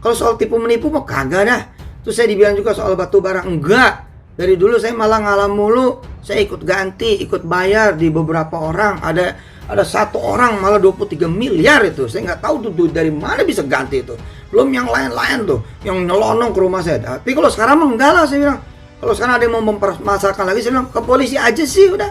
Kalau soal tipu menipu mah kagak dah. Terus saya dibilang juga soal batu bara, enggak. Dari dulu saya malah ngalah mulu. Saya ikut ganti, ikut bayar di beberapa orang. Ada satu orang malah 23 miliar itu. Saya nggak tahu tuh dari mana bisa ganti itu. Belum yang lain-lain tuh, yang nyelonong ke rumah saya. Tapi kalau sekarang mah enggak lah, saya bilang. Kalau sekarang ada yang mau mempermasalahkan lagi, saya bilang ke polisi aja sih udah.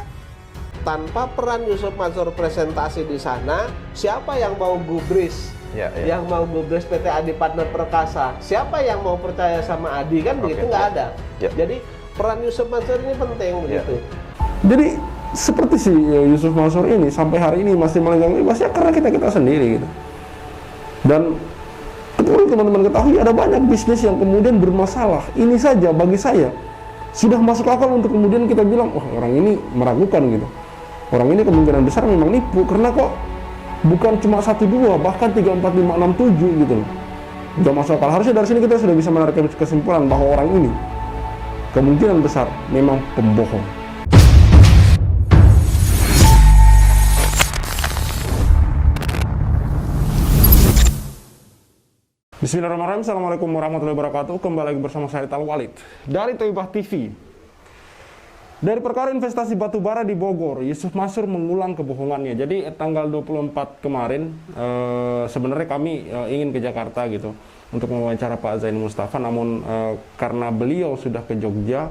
Tanpa peran Yusuf Mansur presentasi di sana, siapa yang mau gubris? Yang mau gubris PT Adi Partner Perkasa? Siapa yang mau percaya sama Adi? Kan begitu nggak ada. Jadi peran Yusuf Mansur ini penting begitu. Jadi seperti si Yusuf Mansur ini sampai hari ini masih melenggang bebasnya karena kita sendiri gitu. Dan teman-teman ketahui ada banyak bisnis yang kemudian bermasalah. Ini saja bagi saya sudah masuk akal untuk kemudian kita bilang, wah orang ini meragukan gitu. Orang ini kemungkinan besar memang nipu, karena kok bukan cuma 1, 2, bahkan 3, 4, 5, 6, 7 gitu loh. Gak masuk akal. Harusnya dari sini kita sudah bisa menarik kesimpulan bahwa orang ini kemungkinan besar memang pembohong. Bismillahirrahmanirrahim. Assalamualaikum warahmatullahi wabarakatuh. Kembali lagi bersama saya Tal Walid dari Thaibah TV. Dari perkara investasi batubara di Bogor, Yusuf Mansur mengulang kebohongannya. Jadi tanggal 24 kemarin sebenarnya kami ingin ke Jakarta gitu untuk mewawancara Pak Zaini Mustafa, namun karena beliau sudah ke Jogja,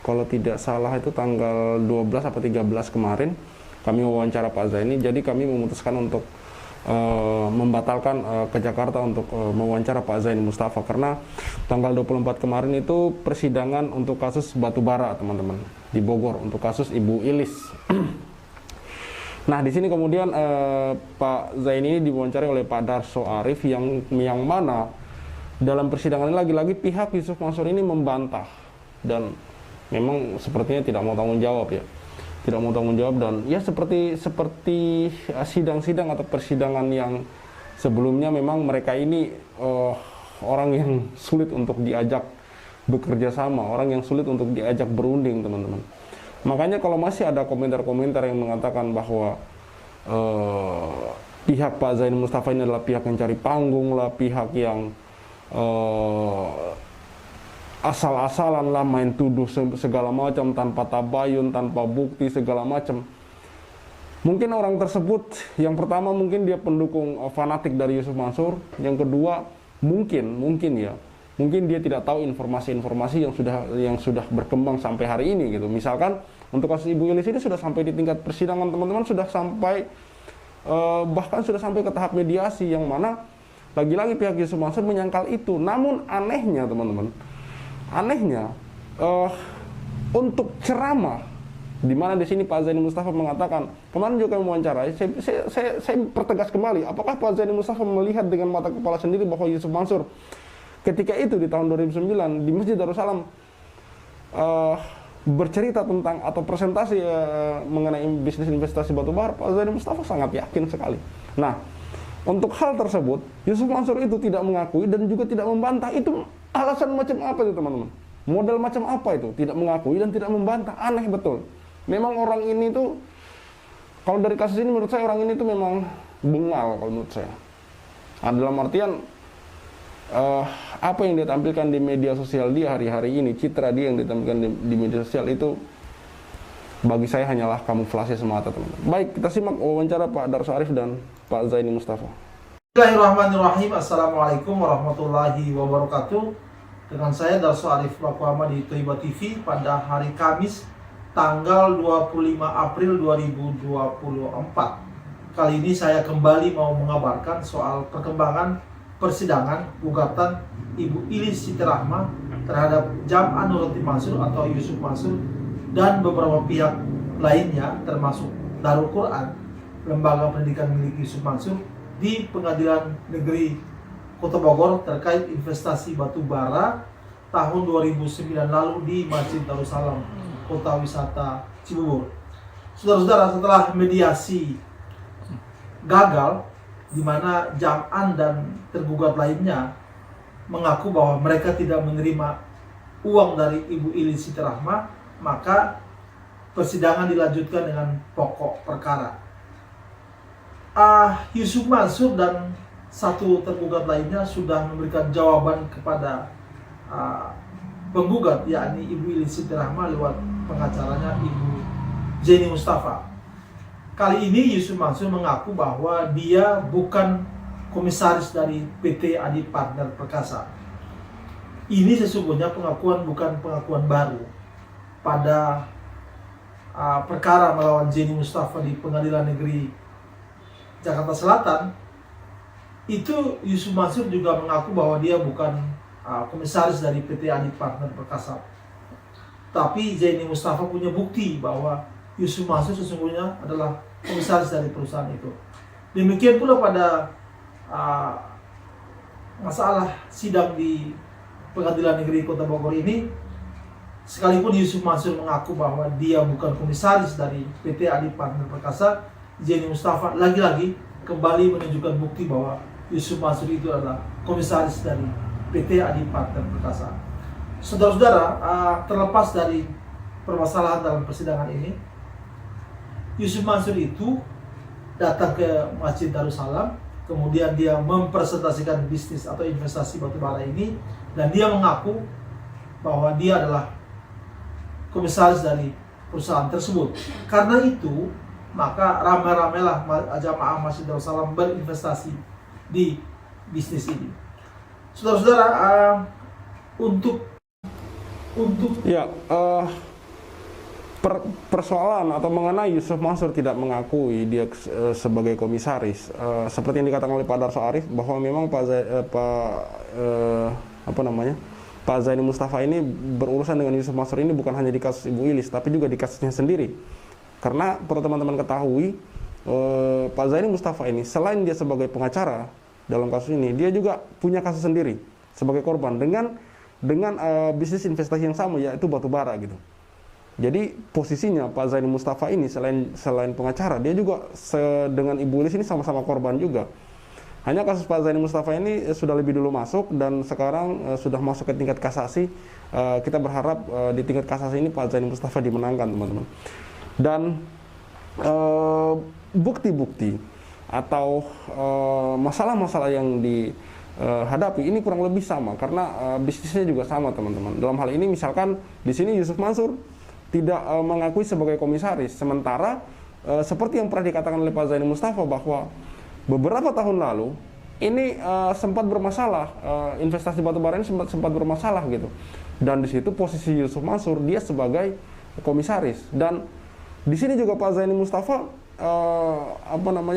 kalau tidak salah itu tanggal 12 atau 13 kemarin kami mewawancara Pak Zaini, jadi kami memutuskan untuk membatalkan ke Jakarta untuk mewawancara Pak Zaini Mustafa karena tanggal 24 kemarin itu persidangan untuk kasus batubara teman-teman di Bogor untuk kasus Ibu Ilis. Nah di sini kemudian Pak Zaini ini diwawancara oleh Pak Darso Arif yang mana dalam persidangan ini lagi-lagi pihak Yusuf Mansur ini membantah dan memang sepertinya tidak mau tanggung jawab ya. Tidak mau tanggung jawab dan ya seperti sidang-sidang atau persidangan yang sebelumnya memang mereka ini orang yang sulit untuk diajak bekerja sama, orang yang sulit untuk diajak berunding teman-teman. Makanya kalau masih ada komentar-komentar yang mengatakan bahwa pihak Pak Zaini Mustafa ini adalah pihak yang cari panggung lah, pihak yang asal-asalan lah, main tuduh segala macam tanpa tabayun, tanpa bukti segala macam. Mungkin orang tersebut yang pertama mungkin dia pendukung fanatik dari Yusuf Mansur, yang kedua mungkin dia tidak tahu informasi-informasi yang sudah berkembang sampai hari ini gitu. Misalkan untuk kasus Ibu Ilis ini sudah sampai di tingkat persidangan teman-teman, sudah sampai bahkan sudah sampai ke tahap mediasi yang mana lagi-lagi pihak Yusuf Mansur menyangkal itu. Namun anehnya teman-teman, untuk ceramah, di mana di sini Pak Zaini Mustafa mengatakan, kemarin juga mewawancarai, saya pertegas kembali, apakah Pak Zaini Mustafa melihat dengan mata kepala sendiri bahwa Yusuf Mansur ketika itu di tahun 2009 di Masjid Darussalam bercerita tentang atau presentasi mengenai bisnis investasi batubara, Pak Zaini Mustafa sangat yakin sekali. Nah, untuk hal tersebut Yusuf Mansur itu tidak mengakui dan juga tidak membantah. Itu alasan macam apa itu teman-teman? Modal macam apa itu? Tidak mengakui dan tidak membantah. Aneh betul. Memang orang ini tuh, kalau dari kasus ini menurut saya orang ini tuh memang bengal kalau menurut saya. Dalam artian apa yang dia tampilkan di media sosial dia hari-hari ini, citra dia yang ditampilkan di media sosial itu bagi saya hanyalah kamuflase semata teman-teman. Baik, kita simak wawancara Pak Darso Arif dan Pak Zaini Mustafa. Bismillahirrahmanirrahim. Assalamualaikum warahmatullahi wabarakatuh. Dengan saya Darso Arif Lakuama di Thaibah TV pada hari Kamis tanggal 25 April 2024. Kali ini saya kembali mau mengabarkan soal perkembangan persidangan gugatan Ibu Ilis Siti Rahma terhadap Jam'ah Nuratul Mansur atau Yusuf Mansur dan beberapa pihak lainnya termasuk Darul Quran, lembaga pendidikan milik Yusuf Mansur, di Pengadilan Negeri Kota Bogor terkait investasi batu bara tahun 2009 lalu di Masjid Darussalam, Kota Wisata Cibubur. Saudara-saudara, setelah mediasi gagal, di mana Jam'an dan tergugat lainnya mengaku bahwa mereka tidak menerima uang dari Ibu Ilis Siti Rahma, maka persidangan dilanjutkan dengan pokok perkara. Yusuf Mansur dan satu tergugat lainnya sudah memberikan jawaban kepada penggugat, yakni Ibu Ilis Siti Rahma lewat pengacaranya Ibu Zeni Mustafa. Kali ini Yusuf Mansur mengaku bahwa dia bukan komisaris dari PT Adi Partner Perkasa. Ini sesungguhnya pengakuan bukan pengakuan baru. Pada perkara melawan Zeni Mustafa di Pengadilan Negeri Jakarta Selatan, itu Yusuf Mansur juga mengaku bahwa dia bukan komisaris dari PT Adi Partner Perkasa. Tapi Zeni Mustafa punya bukti bahwa Yusuf Mansur sesungguhnya adalah komisaris dari perusahaan itu. Demikian pula pada masalah sidang di Pengadilan Negeri Kota Bogor ini, sekalipun Yusuf Mansur mengaku bahwa dia bukan komisaris dari PT Adi Partner Perkasa, Zeni Mustafa lagi-lagi kembali menunjukkan bukti bahwa Yusuf Mansur itu adalah komisaris dari PT Adi Partner Perkasa. Saudara-saudara, terlepas dari permasalahan dalam persidangan ini, Yusuf Mansur itu datang ke Masjid Darussalam, kemudian dia mempresentasikan bisnis atau investasi batubara ini, dan dia mengaku bahwa dia adalah komisaris dari perusahaan tersebut. Karena itu, maka ramai-ramailah jamaah Masjid Darussalam berinvestasi di bisnis ini. Saudara-saudara, untuk ya, persoalan atau mengenai Yusuf Mansur tidak mengakui dia sebagai komisaris, seperti yang dikatakan oleh Pak Darso Arif, bahwa memang Pak Zaini Mustafa ini berurusan dengan Yusuf Mansur ini bukan hanya di kasus Ibu Ilis, tapi juga di kasusnya sendiri. Karena perlu teman-teman ketahui, Pak Zaini Mustafa ini selain dia sebagai pengacara dalam kasus ini, dia juga punya kasus sendiri sebagai korban dengan bisnis investasi yang sama, yaitu batubara gitu. Jadi posisinya Pak Zaini Mustafa ini selain pengacara, dia juga dengan Ibu Ilis ini sama-sama korban juga. Hanya kasus Pak Zaini Mustafa ini sudah lebih dulu masuk dan sekarang sudah masuk ke tingkat kasasi. Kita berharap di tingkat kasasi ini Pak Zaini Mustafa dimenangkan, teman-teman. Dan bukti-bukti atau masalah-masalah yang dihadapi ini kurang lebih sama karena bisnisnya juga sama, teman-teman. Dalam hal ini misalkan di sini Yusuf Mansur tidak mengakui sebagai komisaris, sementara seperti yang pernah dikatakan oleh Pak Zaini Mustafa bahwa beberapa tahun lalu ini sempat bermasalah, investasi batubara ini sempat bermasalah gitu. Dan di situ posisi Yusuf Mansur dia sebagai komisaris, dan di sini juga Pak Zaini Mustafa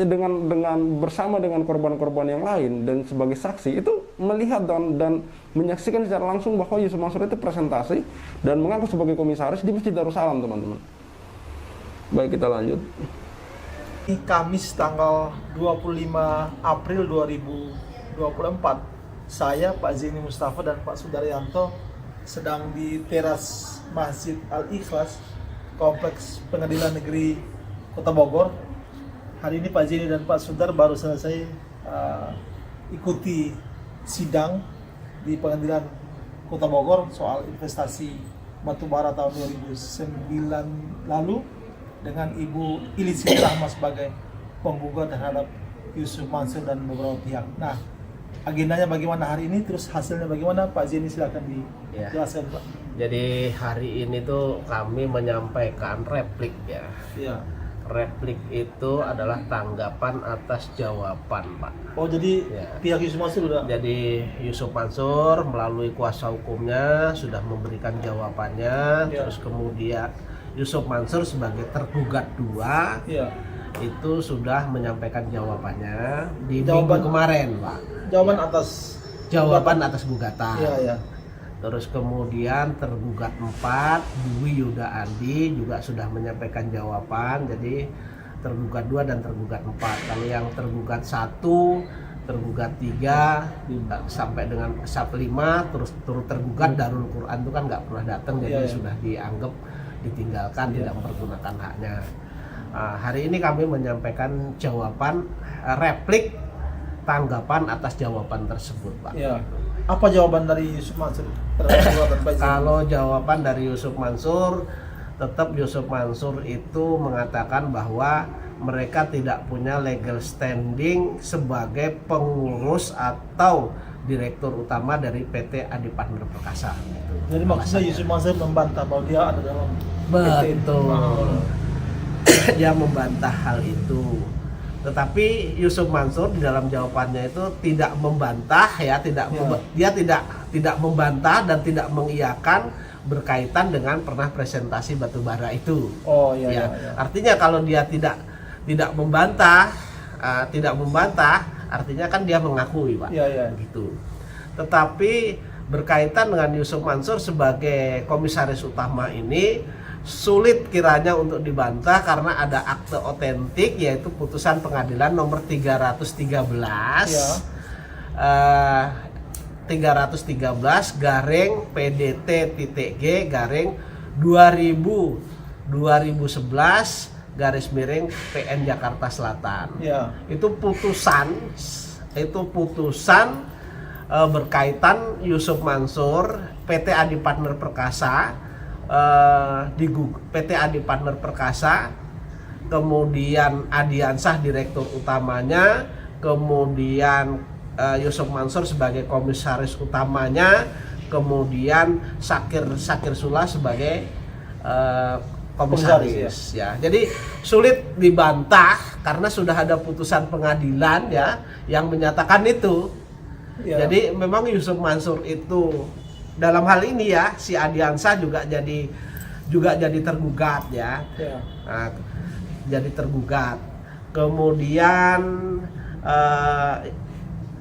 dengan bersama dengan korban-korban yang lain dan sebagai saksi itu melihat dan menyaksikan secara langsung bahwa Yusuf Mansur itu presentasi dan mengaku sebagai komisaris di Masjid Darussalam, teman-teman. Baik, kita lanjut. Kamis tanggal 25 April 2024, saya, Pak Zaini Mustafa dan Pak Sudaryanto sedang di teras Masjid Al-Ikhlas, Kompleks Pengadilan Negeri Kota Bogor. Hari ini Pak Zaini dan Pak Sudar baru selesai ikuti sidang di Pengadilan Kota Bogor soal investasi batubara tahun 2009 lalu dengan Ibu Ilis Siti Rahma sebagai penggugat terhadap Yusuf Mansur dan beberapa pihak. Nah, agendanya bagaimana hari ini, terus hasilnya bagaimana, Pak Zaini silakan dijelaskan, Pak. Jadi hari ini tuh kami menyampaikan replik ya. Iya. Replik itu adalah tanggapan atas jawaban, Pak. Oh, jadi pihak Yusuf Mansur sudah? Jadi Yusuf Mansur melalui kuasa hukumnya sudah memberikan jawabannya, terus kemudian Yusuf Mansur sebagai tergugat 2 itu sudah menyampaikan jawabannya di minggu kemarin, Pak. Jawaban atas gugatan. Terus kemudian tergugat 4, Dwi Yuda Andi juga sudah menyampaikan jawaban. Jadi tergugat 2 dan tergugat 4. Kalau yang tergugat 1, tergugat 3 sampai dengan SAP 5, terus turut tergugat Darul Quran itu kan nggak pernah datang, jadi sudah dianggap ditinggalkan, tidak mempergunakan haknya. Hari ini kami menyampaikan jawaban replik tanggapan atas jawaban tersebut, Pak. Apa jawaban dari Yusuf Mansur terhadap jawaban Pak Zaini? Kalau jawaban dari Yusuf Mansur, tetap Yusuf Mansur itu mengatakan bahwa mereka tidak punya legal standing sebagai pengurus atau direktur utama dari PT Adi Partner Perkasa. Gitu. Jadi maksudnya Yusuf Mansur membantah bahwa dia ada dalam PT itu. Betul. Dia membantah hal itu. Tetapi Yusuf Mansur di dalam jawabannya itu tidak membantah ya, dia tidak membantah dan tidak mengiyakan berkaitan dengan pernah presentasi batubara itu. Oh iya, ya. iya. Artinya kalau dia tidak membantah, artinya kan dia mengakui, Pak. Iya, iya. Gitu. Tetapi berkaitan dengan Yusuf Mansur sebagai komisaris utama ini sulit kiranya untuk dibantah karena ada akte otentik, yaitu putusan pengadilan nomor 313 313 garing PDT.G garing 2011 garis miring PN Jakarta Selatan. Ya. Itu putusan berkaitan Yusuf Mansur, PT Adi Partner Perkasa, PT Adi Partner Perkasa, kemudian Adiansah direktur utamanya, kemudian Yusuf Mansur sebagai komisaris utamanya, kemudian Sakir Sula sebagai komisaris ya. Jadi sulit dibantah karena sudah ada putusan pengadilan ya yang menyatakan itu. Ya. Jadi memang Yusuf Mansur itu dalam hal ini ya si Adiansah juga jadi tergugat ya. Ya. Nah, jadi tergugat. Kemudian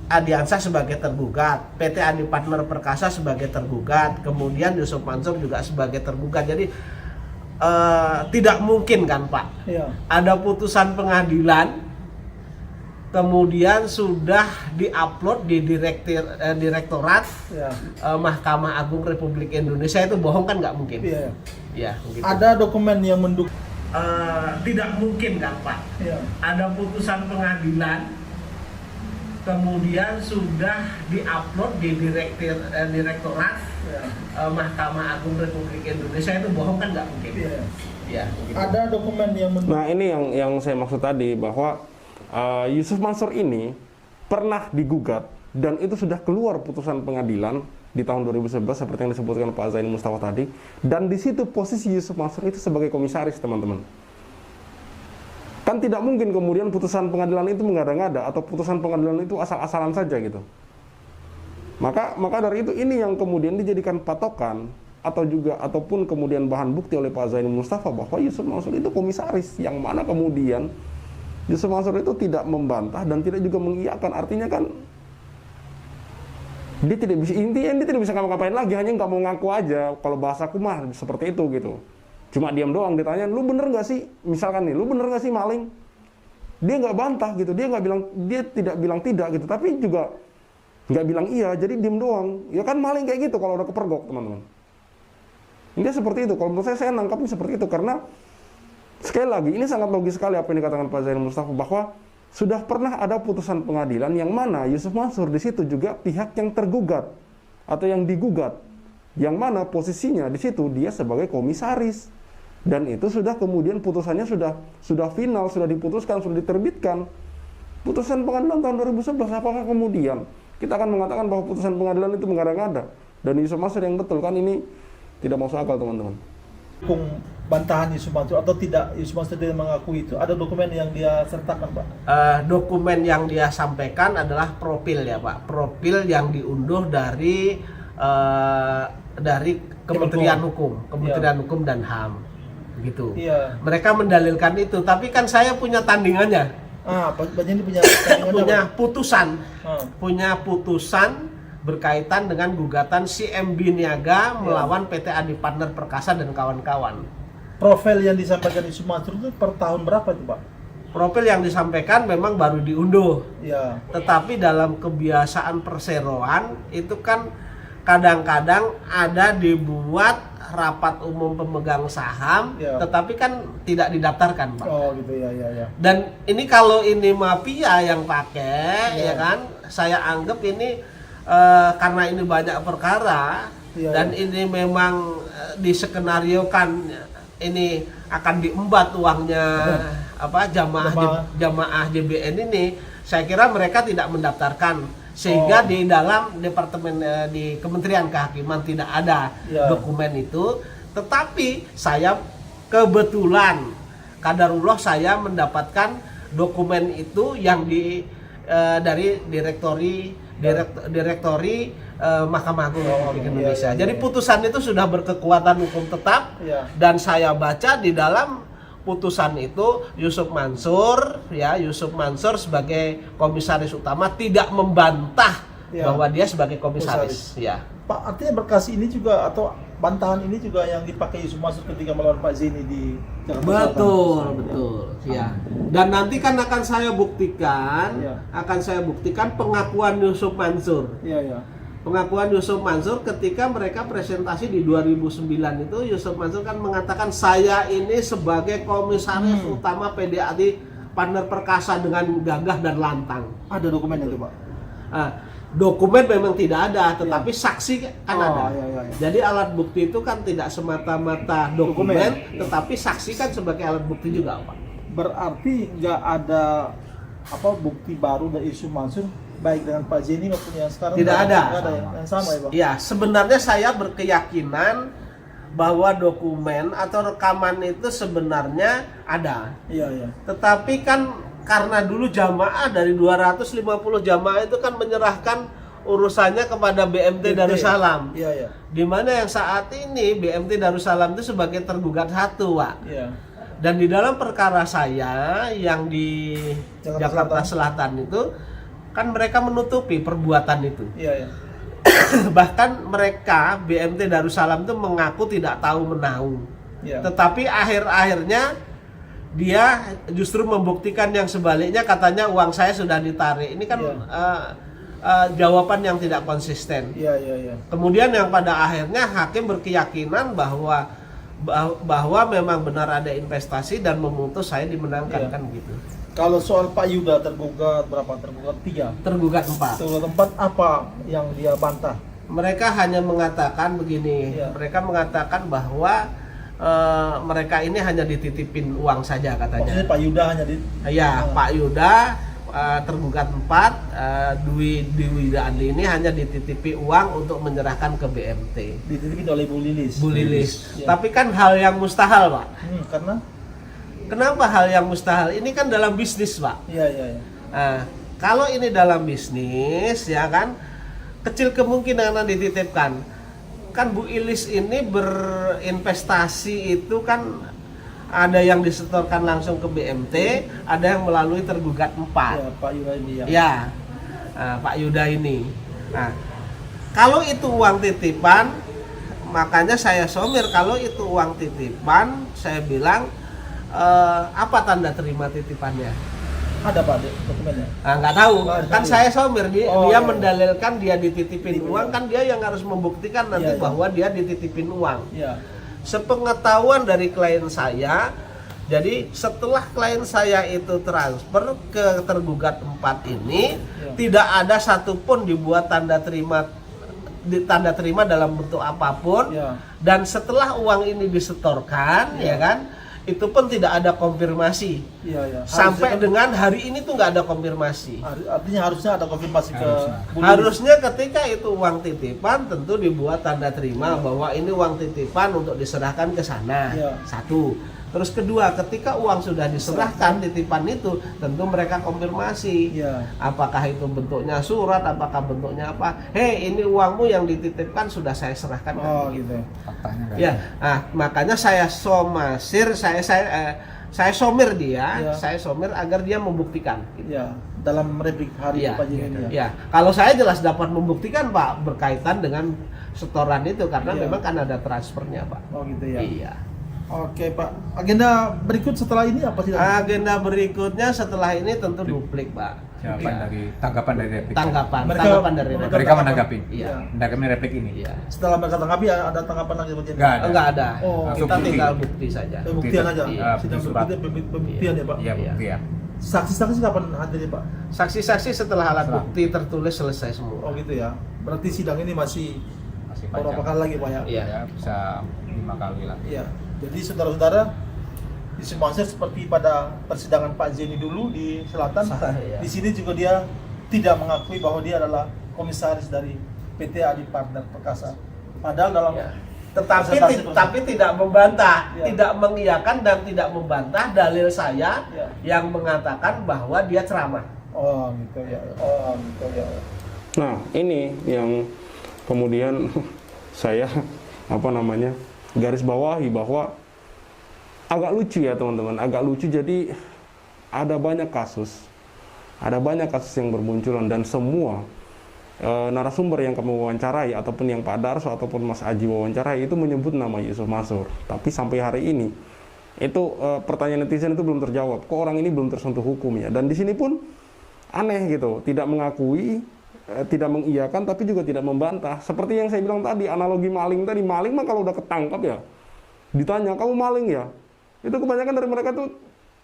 Adiansah sebagai tergugat, PT Adi Partner Perkasa sebagai tergugat, kemudian Yusuf Mansur juga sebagai tergugat. Jadi tidak mungkin kan Pak? Ya. Ada putusan pengadilan kemudian sudah diupload di direktorat Ya. Mahkamah Agung Republik Indonesia, itu bohong kan nggak mungkin? Iya. Ya, begitu. Ada dokumen yang mendukung. Tidak mungkin kan Pak? Ya. Ada putusan pengadilan kemudian sudah diupload di direktorat Mahkamah Agung Republik Indonesia, itu bohong kan nggak mungkin? Iya. Ya, begitu. Ada dokumen yang mendukung. Nah ini yang saya maksud tadi, bahwa Yusuf Mansur ini pernah digugat dan itu sudah keluar putusan pengadilan di tahun 2011 seperti yang disebutkan Pak Zaini Mustafa tadi, dan di situ posisi Yusuf Mansur itu sebagai komisaris, teman-teman. Kan tidak mungkin kemudian putusan pengadilan itu mengada-ngada atau putusan pengadilan itu asal-asalan saja gitu. Maka dari itu ini yang kemudian dijadikan patokan ataupun kemudian bahan bukti oleh Pak Zaini Mustafa bahwa Yusuf Mansur itu komisaris, yang mana kemudian Yusuf Mansur itu tidak membantah dan tidak juga mengiyakan. Artinya kan dia tidak bisa ngapa-ngapain lagi, hanya nggak mau ngaku aja. Kalau bahasaku mah seperti itu gitu. Cuma diam doang, ditanya, lu bener nggak sih? Misalkan nih, lu bener nggak sih maling? Dia nggak bantah gitu, dia tidak bilang tidak gitu, tapi juga nggak bilang iya, jadi diam doang. Ya kan maling kayak gitu kalau udah kepergok, teman-teman. Dia seperti itu. Kalau menurut saya nangkapnya seperti itu karena sekali lagi, ini sangat logis sekali apa yang dikatakan Pak Zaini Mustafa, bahwa sudah pernah ada putusan pengadilan yang mana Yusuf Mansur di situ juga pihak yang tergugat atau yang digugat, yang mana posisinya di situ dia sebagai komisaris, dan itu sudah kemudian putusannya sudah final, sudah diputuskan, sudah diterbitkan. Putusan pengadilan tahun 2011, apakah kemudian kita akan mengatakan bahwa putusan pengadilan itu mengada-ngada dan Yusuf Mansur yang betul? Kan ini tidak masuk akal, teman-teman. Bantahan Yusuf Mansur atau tidak, Yusuf Mansur tidak mengakui itu. Ada dokumen yang dia sertakan, Pak? Dokumen yang dia sampaikan adalah profil ya Pak, profil yang diunduh dari Kementerian Hukum dan HAM gitu. Iya. Mereka mendalilkan itu, tapi kan saya punya tandingannya. Ini punya tandingannya. Punya putusan berkaitan dengan gugatan si MB Niaga melawan PT Adi Partner Perkasa dan kawan-kawan. Profil yang disampaikan Yusuf Mansur itu per tahun berapa itu, Pak? Profil yang disampaikan memang baru diunduh. Ya. Tetapi dalam kebiasaan perseroan itu kan kadang-kadang ada dibuat rapat umum pemegang saham, tetapi kan tidak didaftarkan, Pak. Oh gitu ya. Dan ini kalau ini mafia yang pakai, ya kan? Saya anggap ini karena ini banyak perkara dan ini memang diskenariokan ini akan diembat uangnya jamaah JBN ini, saya kira mereka tidak mendaftarkan sehingga di dalam departemen di Kementerian Kehakiman tidak ada dokumen itu. Tetapi saya kebetulan qadarullah saya mendapatkan dokumen itu yang dari direktori Mahkamah Agung Republik Indonesia. Jadi putusan itu sudah berkekuatan hukum tetap dan saya baca di dalam putusan itu Yusuf Mansur sebagai komisaris utama tidak membantah bahwa dia sebagai komisaris. Ya. Pak, artinya berkas ini juga atau bantahan ini juga yang dipakai Yusuf Mansur ketika melawan Pak Zeni di Jakarta Selatan. Betul. Ya. Dan nanti kan akan saya buktikan pengakuan Yusuf Mansur. Pengakuan Yusuf Mansur ketika mereka presentasi di 2009 itu, Yusuf Mansur kan mengatakan saya ini sebagai komisaris utama PDAD Partner Perkasa dengan gagah dan lantang. Ada dokumen itu, Pak? Dokumen memang tidak ada, tetapi saksi kan ada. Jadi alat bukti itu kan tidak semata-mata dokumen, tetapi saksi kan sebagai alat bukti juga, Pak. Berarti nggak ada bukti baru dari Yusuf Mansur baik dengan Pak Zeni maupun yang sekarang? Tidak ada. Yang sama ya, Pak? Ya, sebenarnya saya berkeyakinan bahwa dokumen atau rekaman itu sebenarnya ada. Iya. Tetapi kan karena dulu jamaah dari 250 jamaah itu kan menyerahkan urusannya kepada BMT Darussalam. Iya. Di mana yang saat ini BMT Darussalam itu sebagai tergugat satu, Pak. Iya. Dan di dalam perkara saya yang di Jakarta Selatan itu kan mereka menutupi perbuatan itu. Iya. Bahkan mereka BMT Darussalam itu mengaku tidak tahu menahu. Tetapi akhir-akhirnya dia justru membuktikan yang sebaliknya, katanya uang saya sudah ditarik. Ini kan jawaban yang tidak konsisten. Iya. Kemudian yang pada akhirnya hakim berkeyakinan bahwa memang benar ada investasi dan memutus saya dimenangkan kan gitu. Kalau soal Pak Yuda tergugat berapa? Tergugat 3? Tergugat 4. Tergugat 4 apa yang dia bantah? Mereka hanya mengatakan begini, mereka mengatakan bahwa mereka ini hanya dititipin uang saja katanya. Maksudnya Pak Yuda hanya Pak Yuda tergugat 4, Dwi Andi ini hanya dititipi uang untuk menyerahkan ke BMT. Dititipin oleh Bu Lilis. Tapi kan hal yang mustahil, Pak. Karena? Kenapa hal yang mustahil? Ini kan dalam bisnis, Pak. Iya. Nah, kalau ini dalam bisnis, ya kan, kecil kemungkinan dititipkan. Kan Bu Ilis ini berinvestasi itu kan ada yang disetorkan langsung ke BMT, ada yang melalui tergugat 4. Ya, Pak Yuda ini Pak Yuda ini. Nah, kalau itu uang titipan, makanya saya somir kalau itu uang titipan, saya bilang apa tanda terima titipannya? Ada, Pak, dokumennya? Nggak tahu. Kan saya somir, dia mendalilkan dia dititipin uang, kan dia yang harus membuktikan nanti bahwa dia dititipin uang. Iya. Sepengetahuan dari klien saya, jadi setelah klien saya itu transfer ke tergugat 4 ini, tidak ada satupun dibuat tanda terima dalam bentuk apapun, dan setelah uang ini disetorkan, ya kan, itu pun tidak ada konfirmasi. Sampai dengan hari ini tuh nggak ada konfirmasi. Artinya harusnya ada konfirmasi ke harusnya ketika itu uang titipan tentu dibuat tanda terima bahwa ini uang titipan untuk diserahkan ke sana. Satu. Terus kedua, ketika uang sudah diserahkan titipan itu, tentu mereka konfirmasi. Apakah itu bentuknya surat, apakah bentuknya apa? Hei, ini uangmu yang dititipkan sudah saya serahkan. Gitu. Nah, makanya saya somir dia, saya somir agar dia membuktikan. Dalam replik hari Pak Jini. Kalau saya jelas dapat membuktikan, Pak, berkaitan dengan setoran itu karena memang kan ada transfernya, Pak. Oh gitu ya. Iya. Oke, Pak. Agenda berikut setelah ini apa sih? Agenda berikutnya setelah ini tentu duplik, Pak. Tanggapan dari replik. Tanggapan dari replik. Mereka menanggapi. Iya. Menanggapi replik ini. Iya. Setelah mereka tanggapi ada tanggapan lagi Pak Jini? Enggak ada. Kita bukti. tinggal bukti saja. Pembuktian aja. Sidang surat. pembuktian ya, Pak. Iya, bukti ya. Saksi-saksi kapan hadirnya, Pak? Saksi-saksi setelah alat bukti tertulis selesai semua. Oh gitu ya. Berarti sidang ini masih panjang. berapa kali lagi, Pak ya? Iya. Ya, bisa 5 kali lah. Iya. Jadi saudara-saudara, Yusuf Mansur seperti pada persidangan Pak Zeni dulu di Selatan. Iya. Di sini juga dia tidak mengakui bahwa dia adalah komisaris dari PT Adi Partner Perkasa. Padahal dalam Ya. Tetapi presentasi tapi tidak membantah, Ya. tidak mengiyakan dan tidak membantah dalil saya Ya. yang mengatakan bahwa dia ceramah. Oh gitu ya. Oh gitu ya. Nah, ini yang kemudian saya garis bawahi bahwa agak lucu ya teman-teman, agak lucu. Jadi ada banyak kasus yang bermunculan dan semua narasumber yang kami wawancarai ataupun yang Pak Darso ataupun Mas Aji wawancarai itu menyebut nama Yusuf Mansur. Tapi sampai hari ini itu pertanyaan netizen itu belum terjawab. Kok orang ini belum tersentuh hukumnya? Dan di sini pun aneh gitu, tidak mengakui, tidak mengiyakan, tapi juga tidak membantah. Seperti yang saya bilang tadi, analogi maling tadi. Maling mah kalau udah ketangkap ya, ditanya, kamu maling ya? Itu kebanyakan dari mereka tuh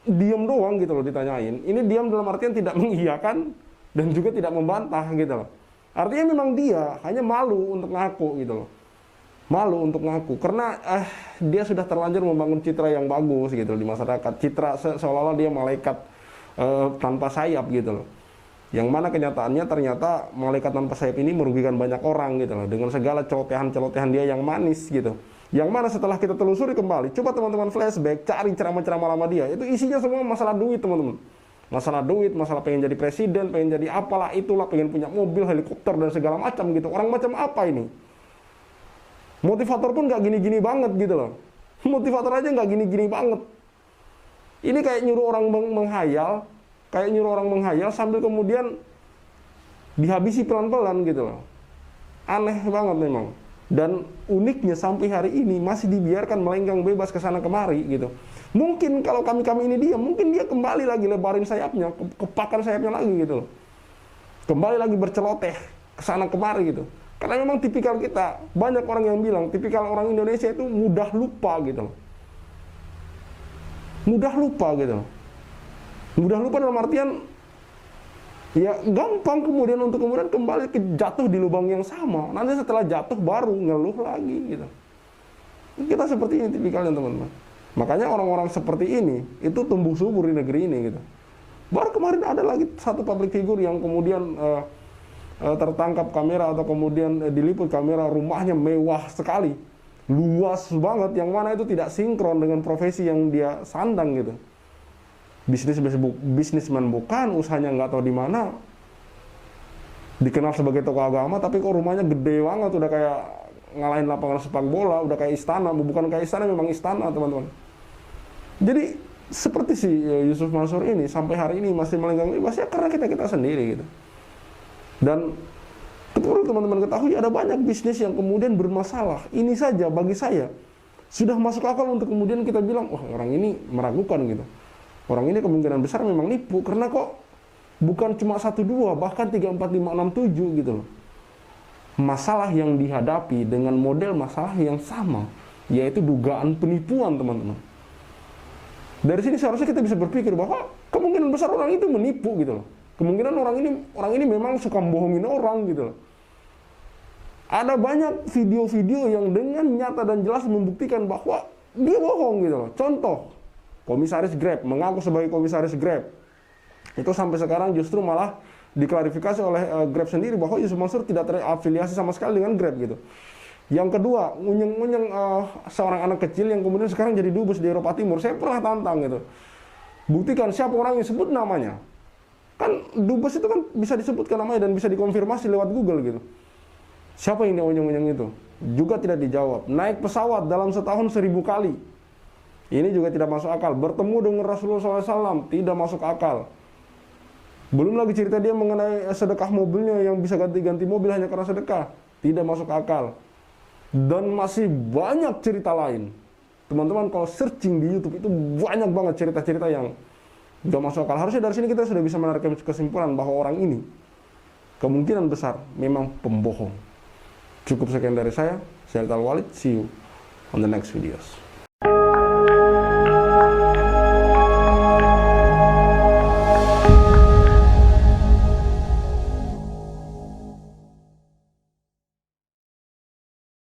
diam doang gitu loh ditanyain. Ini diam dalam artian tidak mengiyakan dan juga tidak membantah gitu loh. Artinya memang dia hanya malu untuk ngaku gitu loh. Malu untuk ngaku karena dia sudah terlanjur membangun citra yang bagus gitu loh di masyarakat. Citra seolah-olah dia malaikat tanpa sayap gitu loh. Yang mana kenyataannya ternyata malaikat tanpa sayap ini merugikan banyak orang gitu loh, dengan segala celotehan-celotehan dia yang manis gitu. Yang mana setelah kita telusuri kembali, coba teman-teman flashback, cari ceramah-ceramah lama dia, itu isinya semua masalah duit teman-teman. Masalah duit, masalah pengen jadi presiden, pengen jadi apalah itulah, pengen punya mobil, helikopter dan segala macam gitu. Orang macam apa ini? Motivator pun nggak gini-gini banget gitu loh. Motivator aja nggak gini-gini banget. Ini kayak nyuruh orang menghayal, sambil kemudian dihabisi pelan-pelan gitu loh. Aneh banget memang. Dan uniknya sampai hari ini masih dibiarkan melenggang bebas ke sana kemari gitu. Mungkin kalau kami ini diam, mungkin dia kembali lagi lebarin sayapnya, kepakan sayapnya lagi gitu loh. Kembali lagi berceloteh ke sana kemari gitu. Karena memang tipikal kita, banyak orang yang bilang tipikal orang Indonesia itu mudah lupa gitu loh. Mudah lupa gitu loh. Mudah lupa dalam artian ya gampang kemudian untuk kemudian kembali jatuh di lubang yang sama. Nanti setelah jatuh baru ngeluh lagi gitu. Kita seperti ini tipikalnya teman-teman. Makanya orang-orang seperti ini itu tumbuh subur di negeri ini gitu. Baru kemarin ada lagi satu public figure yang kemudian tertangkap kamera atau kemudian diliput kamera, rumahnya mewah sekali, luas banget, yang mana itu tidak sinkron dengan profesi yang dia sandang gitu. Bisnisman bukan, usahanya nggak tahu di mana, dikenal sebagai tokoh agama, tapi kok rumahnya gede banget, udah kayak ngalahin lapangan sepak bola, udah kayak istana. Bukan kayak istana, memang istana teman-teman. Jadi seperti si Yusuf Mansur ini sampai hari ini masih melenggang bebas ya karena kita sendiri gitu. Dan perlu teman-teman ketahui, ada banyak bisnis yang kemudian bermasalah. Ini saja bagi saya sudah masuk akal untuk kemudian kita bilang, wah orang ini meragukan gitu. Orang ini kemungkinan besar memang nipu, karena kok bukan cuma 1, 2, bahkan 3, 4, 5, 6, 7 gitu loh. Masalah yang dihadapi dengan model masalah yang sama, yaitu dugaan penipuan teman-teman. Dari sini seharusnya kita bisa berpikir bahwa kemungkinan besar orang itu menipu gitu loh. Kemungkinan orang ini memang suka bohongin orang gitu loh. Ada banyak video-video yang dengan nyata dan jelas membuktikan bahwa dia bohong gitu loh. Contoh, komisaris Grab, mengaku sebagai komisaris Grab. Itu sampai sekarang justru malah diklarifikasi oleh Grab sendiri bahwa Yusuf Mansur tidak terafiliasi sama sekali dengan Grab gitu. Yang kedua, ngunyeng-ngunyeng seorang anak kecil yang kemudian sekarang jadi dubes di Eropa Timur. Saya pernah tantang gitu. Buktikan siapa orang yang sebut namanya. Kan dubes itu kan bisa disebutkan namanya dan bisa dikonfirmasi lewat Google gitu. Siapa yang ngunyeng-ngunyeng itu? Juga tidak dijawab. Naik pesawat dalam setahun 1000 kali. Ini juga tidak masuk akal. Bertemu dengan Rasulullah SAW tidak masuk akal. Belum lagi cerita dia mengenai sedekah mobilnya yang bisa ganti-ganti mobil hanya karena sedekah. Tidak masuk akal. Dan masih banyak cerita lain. Teman-teman kalau searching di YouTube itu banyak banget cerita-cerita yang gak masuk akal. Harusnya dari sini kita sudah bisa menarik kesimpulan bahwa orang ini kemungkinan besar memang pembohong. Cukup sekian dari saya Al Walid. See you on the next videos.